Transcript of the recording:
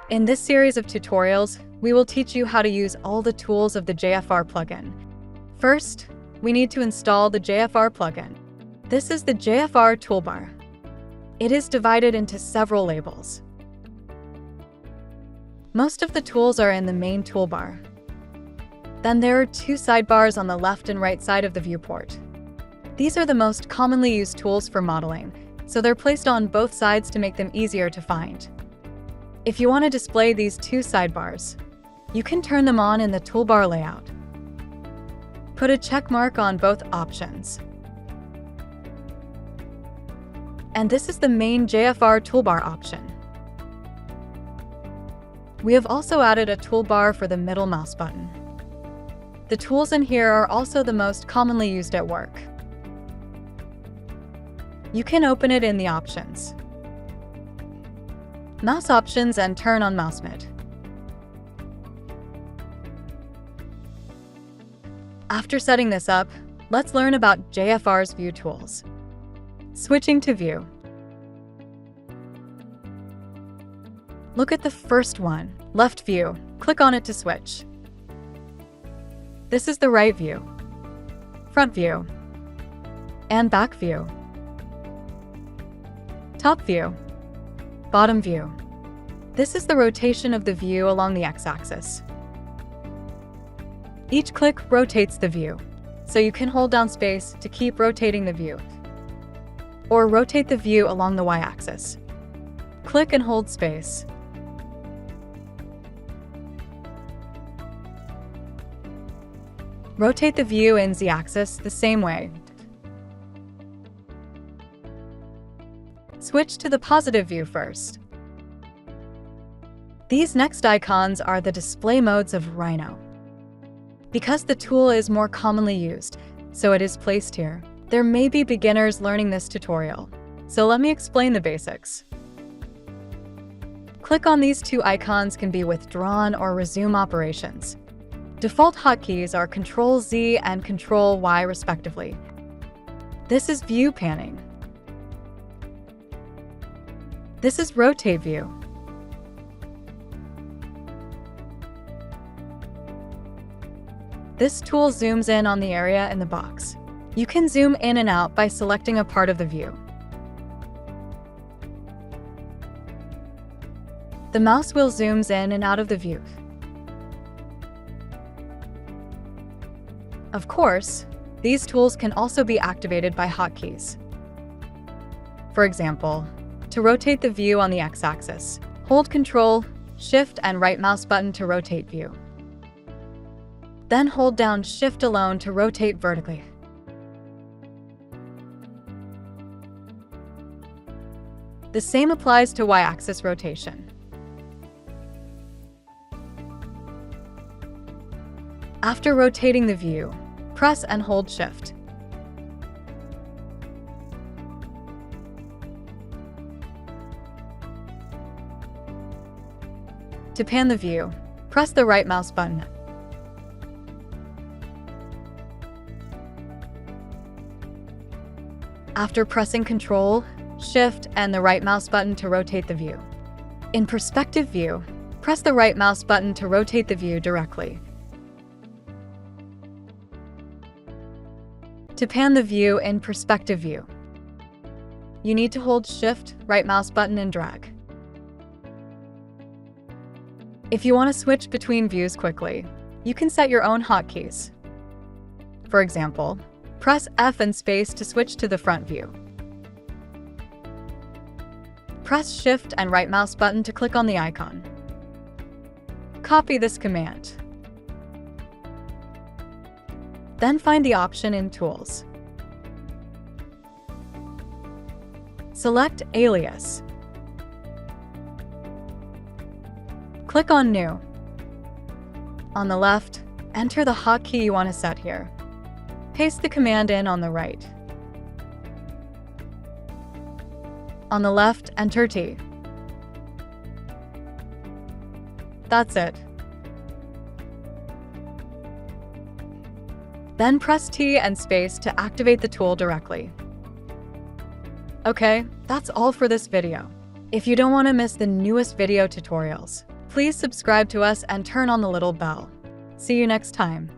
In this series of tutorials, we will teach you how to use all the tools of the JFR plugin. First, we need to install the JFR plugin. This is the JFR Toolbar. It is divided into several labels. Most of the tools are in the main toolbar. Then there are two sidebars on the left and right side of the viewport. These are the most commonly used tools for modeling, so they're placed on both sides to make them easier to find. If you want to display these two sidebars, you can turn them on in the toolbar layout. Put a check mark on both options. And this is the main JFR toolbar option. We have also added a toolbar for the middle mouse button. The tools in here are also the most commonly used at work. You can open it in the options. Mouse options and turn on mouse mid. After setting this up, let's learn about JFR's view tools. Switching to view. Look at the first one, left view. Click on it to switch. This is the right view, front view, and back view. Top view, bottom view. This is the rotation of the view along the x-axis. Each click rotates the view, so you can hold down space to keep rotating the view, or rotate the view along the y-axis. Click and hold space. Rotate the view in z-axis the same way. Switch to the positive view first. These next icons are the display modes of Rhino. Because the tool is more commonly used, so it is placed here. There may be beginners learning this tutorial, so let me explain the basics. Click on these two icons can be withdrawn or resume operations. Default hotkeys are Ctrl-Z and Ctrl-Y respectively. This is view panning. This is rotate view. This tool zooms in on the area in the box. You can zoom in and out by selecting a part of the view. The mouse wheel zooms in and out of the view. Of course, these tools can also be activated by hotkeys. For example, to rotate the view on the x-axis, hold Ctrl, Shift, and right mouse button to rotate view. Then hold down Shift alone to rotate vertically. The same applies to y-axis rotation. After rotating the view, press and hold Shift. To pan the view, press the right mouse button. After pressing Ctrl, Shift, and the right mouse button to rotate the view. In perspective view, press the right mouse button to rotate the view directly. To pan the view in perspective view, you need to hold Shift, right mouse button, and drag. If you want to switch between views quickly, you can set your own hotkeys. For example, press F and space to switch to the front view. Press Shift and right mouse button to click on the icon. Copy this command. Then find the option in Tools. Select Alias. Click on New. On the left, enter the hotkey you want to set here. Paste the command in on the right. On the left, enter T. That's it. Then press T and space to activate the tool directly. Okay, that's all for this video. If you don't want to miss the newest video tutorials, Please subscribe to us and turn on the little bell. See you next time.